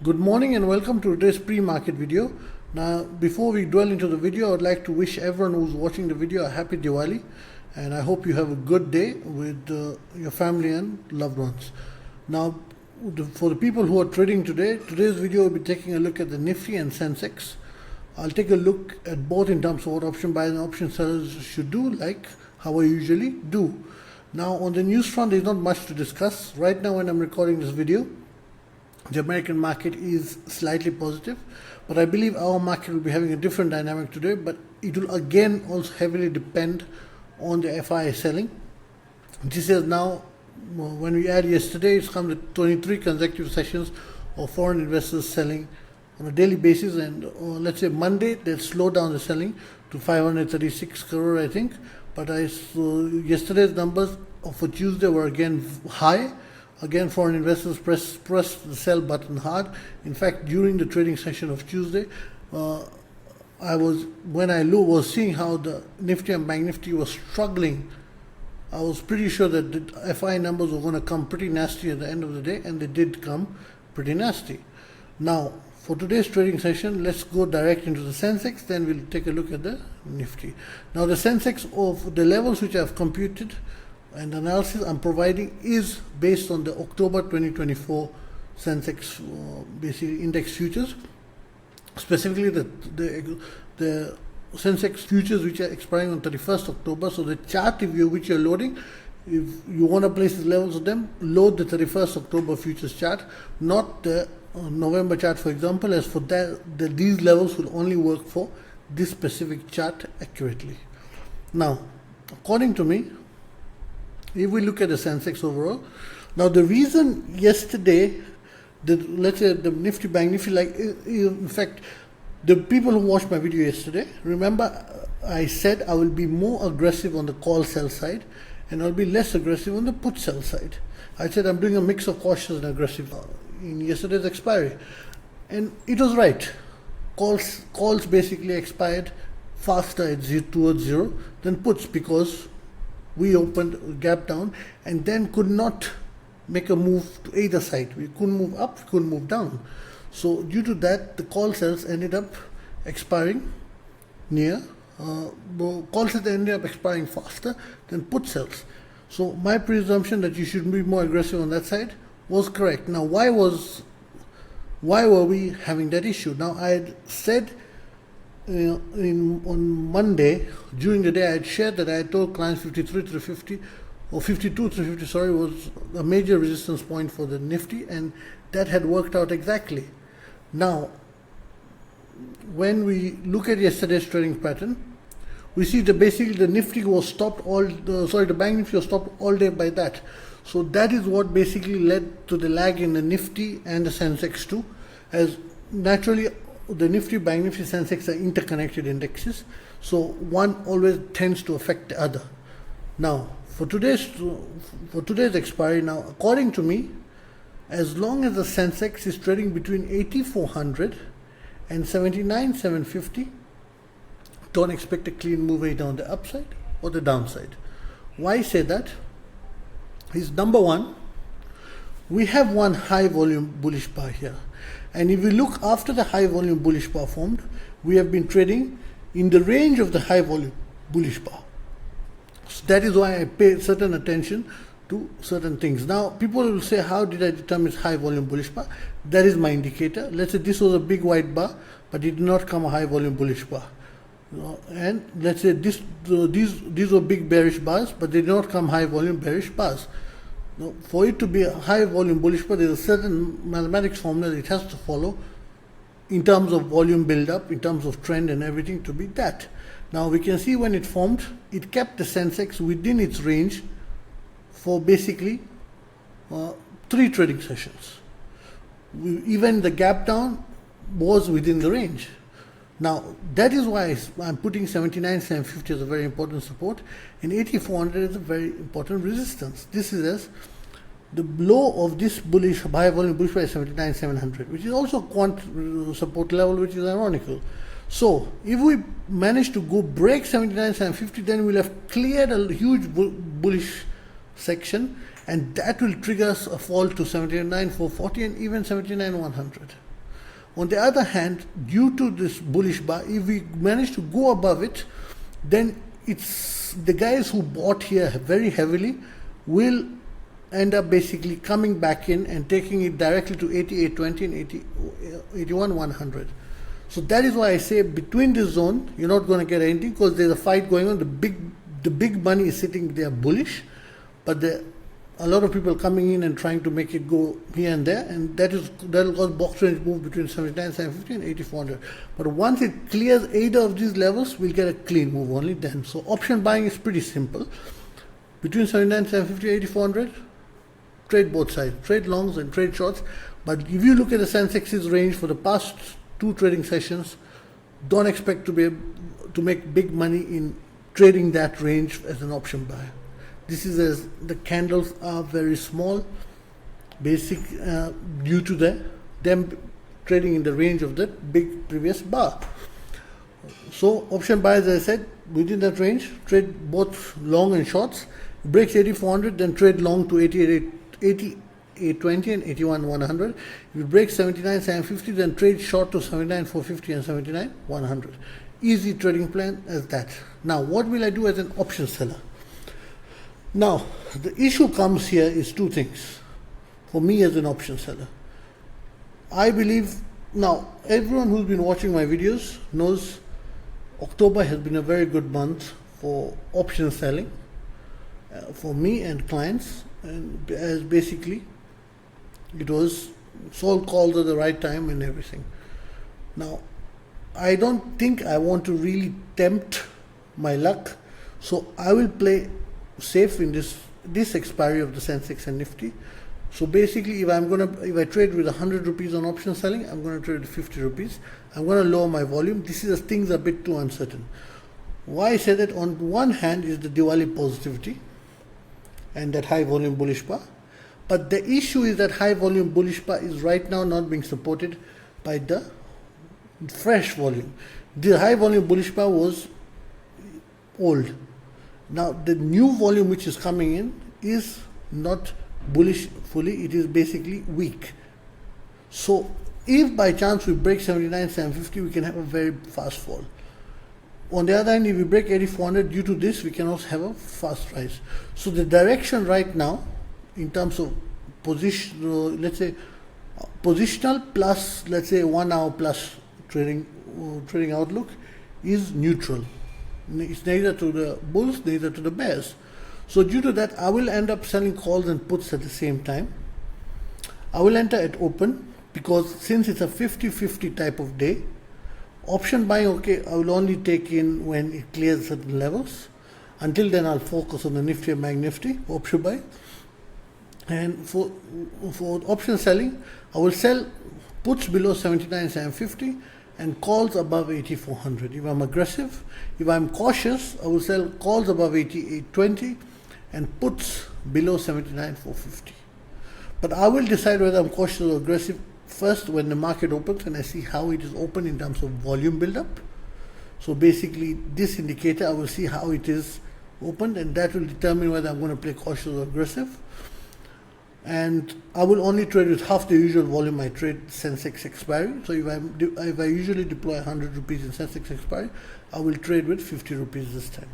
Good morning and welcome to today's pre-market video. Now, before we dwell into the video, I would like to wish everyone who's watching the video a happy Diwali, and I hope you have a good day with your family and loved ones. Now, for the people who are trading today, today's video will be taking a look at the Nifty and Sensex. I'll take a look at both in terms of what option buyers and option sellers should do, like how I usually do. Now, on the news front, there's not much to discuss. Right now, when I'm recording this video, the American market is slightly positive, but I believe our market will be having a different dynamic today, but it will again also heavily depend on the FI selling. This is now, when we add yesterday, it's come to 23 consecutive sessions of foreign investors selling on a daily basis, and let's say Monday they slowed down the selling to 536 crore, I think, but yesterday's numbers for Tuesday were again high. Again, foreign investors pressed the sell button hard. In fact, during the trading session of Tuesday, when I was seeing how the Nifty and BANKNIFTY was struggling, I was pretty sure that the FI numbers were going to come pretty nasty at the end of the day, and they did come pretty nasty. Now, for today's trading session, let's go direct into the Sensex, then we'll take a look at the Nifty. Now, the Sensex of the levels which I've computed and the analysis I'm providing is based on the October 2024 Sensex basically index futures, specifically the Sensex futures which are expiring on 31st October. So the chart which you're loading, if you want to place the levels of them, load the 31st October futures chart, not the November chart, for example, as for that these levels will only work for this specific chart accurately. Now, according to me, if we look at the Sensex overall, now the reason yesterday, let's say the Nifty BANKNIFTY, in fact, the people who watched my video yesterday, remember I said I will be more aggressive on the call sell side and I'll be less aggressive on the put sell side. I said I'm doing a mix of cautious and aggressive in yesterday's expiry, and it was right. Calls basically expired faster towards zero than puts, because we opened a gap down and then could not make a move to either side. We couldn't move up, we couldn't move down. So due to that, the call sells ended up expiring call sells ended up expiring faster than put sells. So my presumption that you should be more aggressive on that side was correct. Now, why were we having that issue? Now, I had said on Monday during the day, I had shared that I had told clients 53,350 or 52,350, sorry, was a major resistance point for the Nifty, and that had worked out exactly. Now, when we look at yesterday's trading pattern, we see that basically the Nifty was stopped the BANKNIFTY was stopped all day by that. So that is what basically led to the lag in the Nifty and the Sensex too, as naturally the Nifty, BANKNIFTY, Sensex are interconnected indexes, so one always tends to affect the other. Now, for today's expiry, now according to me, as long as the Sensex is trading between 8,400 and 79,750, don't expect a clean move either on the upside or the downside. Why I say that is, number one, we have one high volume bullish bar here. And if we look after the high volume bullish bar formed, we have been trading in the range of the high volume bullish bar. So that is why I pay certain attention to certain things. Now, people will say, how did I determine it's high volume bullish bar? That is my indicator. Let's say this was a big white bar, but it did not come a high volume bullish bar. And let's say these were big bearish bars, but they did not come high volume bearish bars. Now, for it to be a high volume bullish bar, there is a certain mathematics formula that it has to follow in terms of volume build up, in terms of trend and everything to be that. Now we can see when it formed, it kept the Sensex within its range for basically 3 trading sessions. Even the gap down was within the range. Now, that is why I'm putting 79,750 as a very important support and 8,400 as a very important resistance. This is as the low of this bullish, high volume bullish price 79,700, which is also quant support level, which is ironical. So, if we manage to go break 79,750, then we'll have cleared a huge bullish section, and that will trigger us a fall to 79,440 and even 79,100. On the other hand, due to this bullish bar, if we manage to go above it, then it's the guys who bought here very heavily will end up basically coming back in and taking it directly to 88.20 and 81.100. So that is why I say between this zone, you're not going to get anything because there's a fight going on. The big money is sitting there bullish, but a lot of people coming in and trying to make it go here and there, and that'll cause box range move between 79, 750 and 8400. But once it clears either of these levels, we'll get a clean move only then. So option buying is pretty simple. Between 79, 750, 8400, trade both sides, trade longs and trade shorts. But if you look at the Sensex's range for the past 2 trading sessions, don't expect to make big money in trading that range as an option buyer. This is as the candles are very small, basic due to them trading in the range of that big previous bar. So option buyers, as I said, within that range, trade both long and shorts. Breaks 8400, then trade long to 88.20 and 81.100. If it breaks 79.750, then trade short to 79.450 and 79.100. Easy trading plan as that. Now, what will I do as an option seller? Now, the issue comes here is 2 things for me as an option seller. I believe, now, everyone who's been watching my videos knows October has been a very good month for option selling for me and clients, and as basically it was sold calls at the right time and everything. Now, I don't think I want to really tempt my luck, so I will play safe in this expiry of the Sensex and Nifty. So basically, if I trade with 100 rupees on option selling, I'm going to trade with 50 rupees. I'm going to lower my volume. This is things are a bit too uncertain. Why I say that, on one hand is the Diwali positivity and that high volume bullish bar, but the issue is that high volume bullish bar is right now not being supported by the fresh volume. The high volume bullish bar was old. Now the new volume which is coming in is not bullish fully, it is basically weak. So if by chance we break 79, 750, we can have a very fast fall. On the other hand, if we break 8400, due to this, we can also have a fast rise. So the direction right now, in terms of position, let's say positional plus, let's say 1 hour plus trading outlook, is neutral. It's neither to the bulls, neither to the bears. So due to that, I will end up selling calls and puts at the same time. I will enter at open, because since it's a 50-50 type of day, option buying, okay, I will only take in when it clears certain levels. Until then, I'll focus on the Nifty and BANKNIFTY option buy. And for option selling, I will sell puts below 79,750 and calls above 8400. If I'm aggressive, if I'm cautious, I will sell calls above 8820 and puts below 79,450. But I will decide whether I'm cautious or aggressive first when the market opens and I see how it is open in terms of volume buildup. So basically, this indicator, I will see how it is opened, and that will determine whether I'm going to play cautious or aggressive. And I will only trade with half the usual volume I trade Sensex expiry. So if I usually deploy 100 rupees in Sensex expiry, I will trade with 50 rupees this time.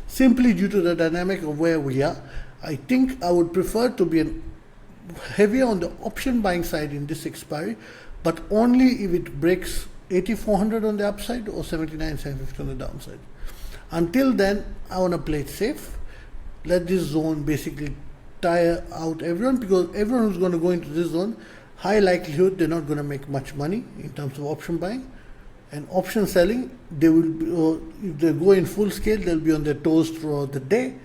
Simply due to the dynamic of where we are, I think I would prefer to be heavier on the option buying side in this expiry, but only if it breaks 8400 on the upside or 79,750 on the downside. Until then, I want to play it safe. Let this zone basically tire out everyone, because everyone who's going to go into this zone, high likelihood they're not going to make much money in terms of option buying. And option selling, they will be, if they go in full scale, they'll be on their toes throughout the day,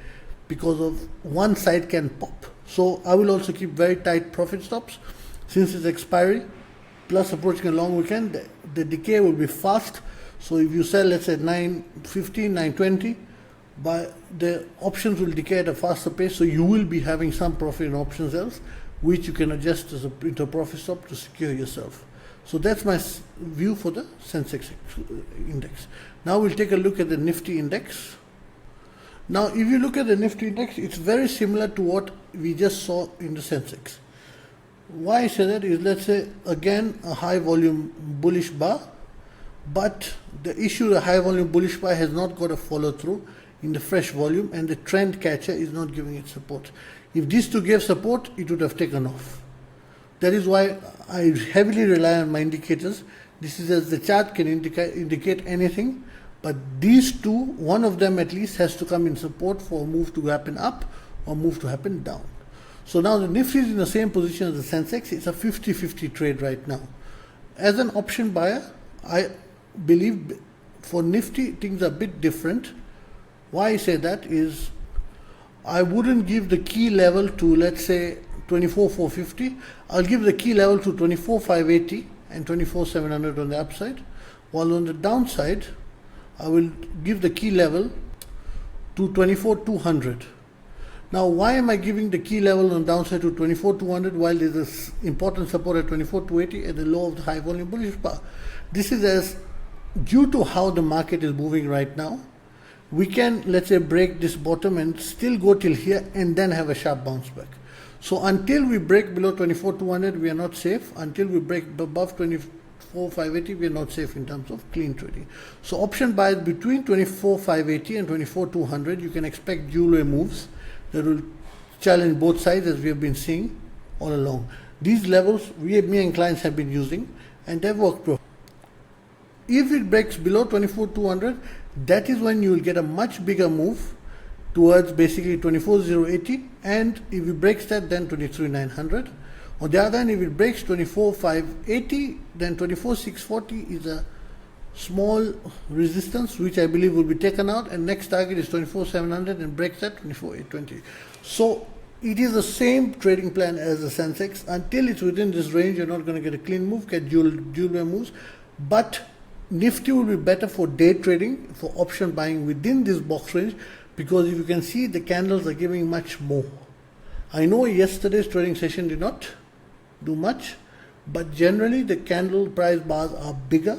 because of one side can pop. So I will also keep very tight profit stops. Since it's expiry plus approaching a long weekend, the decay will be fast. So if you sell, let's say 915, 920, but the options will decay at a faster pace, so you will be having some profit in option sales, which you can adjust into a profit stop to secure yourself. So that's my view for the Sensex index. Now we'll take a look at the Nifty index. Now if you look at the Nifty index, it's very similar to what we just saw in the Sensex. Why I say that is, let's say again a high volume bullish bar, but the issue, the high volume bullish bar has not got a follow through in the fresh volume, and the trend catcher is not giving it support. If these two gave support, it would have taken off. That is why I heavily rely on my indicators. This is as the chart can indicate anything, but these two, one of them at least has to come in support for a move to happen up or move to happen down. So now the Nifty is in the same position as the Sensex. It's a 50-50 trade right now. As an option buyer, I believe for Nifty things are a bit different. Why I say that is, I wouldn't give the key level to, let's say, 24,450. I'll give the key level to 24,580 and 24,700 on the upside, while on the downside I will give the key level to 24,200. Now, why am I giving the key level on downside to 24,200 while there is important support at 24,280 at the low of the high volume bullish bar? This is as due to how the market is moving right now. We can, let's say, break this bottom and still go till here and then have a sharp bounce back. So until we break below 24,200, we are not safe. Until we break above 24,580, we are not safe in terms of clean trading. So option buys between 24,580 and 24,200, you can expect dual way moves that will challenge both sides, as we have been seeing all along. These levels me and clients have been using, and they've worked well. If it breaks below 24,200, that is when you will get a much bigger move towards basically 24,080, and if it breaks that, then 23,900. On the other hand, if it breaks 24,580, then 24,640 is a small resistance which I believe will be taken out, and next target is 24,700 and breaks at 24,820. So it is the same trading plan as the Sensex. Until it's within this range, you're not going to get a clean move, get dual way moves. But Nifty will be better for day trading, for option buying within this box range, because if you can see, the candles are giving much more. I know yesterday's trading session did not do much, but generally the candle price bars are bigger,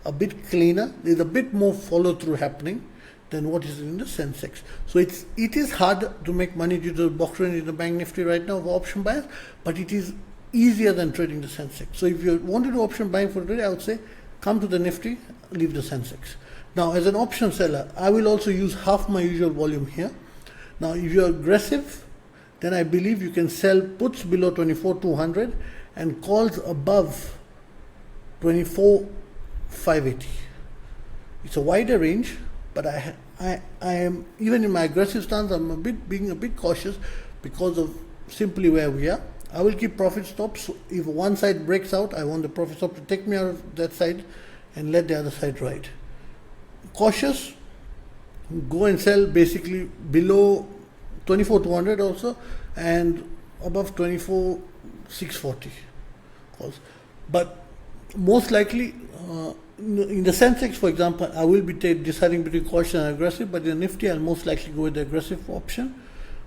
a bit cleaner. There's a bit more follow through happening than what is in the Sensex. So it is hard to make money due to the box range in the Bank Nifty right now for option buyers, but it is easier than trading the Sensex. So if you want to do option buying for today, I would say come to the Nifty, leave the Sensex. Now, as an option seller, I will also use half my usual volume here. Now, if you're aggressive, then I believe you can sell puts below 24,200 and calls above 24,580. It's a wider range, but I am, even in my aggressive stance, I'm being a bit cautious because of simply where we are. I will keep profit stops. So if one side breaks out, I want the profit stop to take me out of that side and let the other side ride. Cautious, go and sell basically below 24,200 also, and above 24,640. But most likely, in the Sensex, for example, I will be deciding between caution and aggressive, but in the Nifty, I'll most likely go with the aggressive option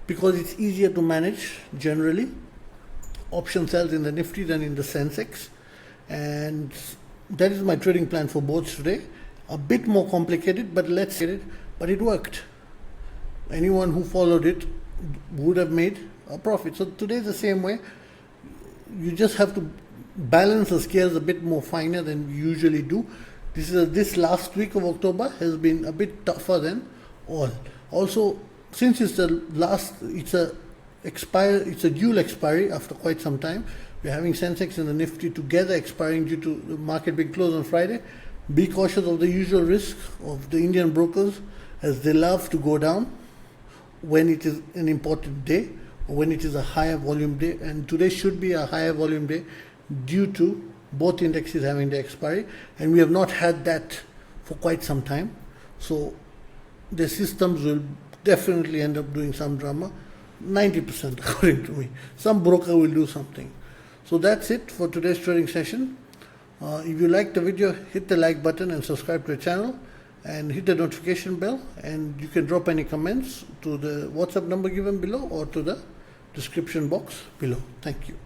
because it's easier to manage generally. Option sells in the Nifty than in the Sensex, and that is my trading plan for both today. A bit more complicated, but let's get it. But it worked. Anyone who followed it would have made a profit. So today is the same way. You just have to balance the scales a bit more finer than we usually do. This last week of October has been a bit tougher than all. Also, since it's a dual expiry after quite some time. We're having Sensex and the Nifty together expiring due to the market being closed on Friday. Be cautious of the usual risk of the Indian brokers, as they love to go down when it is an important day or when it is a higher volume day. And today should be a higher volume day due to both indexes having the expiry, and we have not had that for quite some time. So the systems will definitely end up doing some drama. 90% according to me. Some broker will do something. So that's it for today's trading session. If you like the video, hit the like button and subscribe to the channel and hit the notification bell, and you can drop any comments to the WhatsApp number given below or to the description box below. Thank you.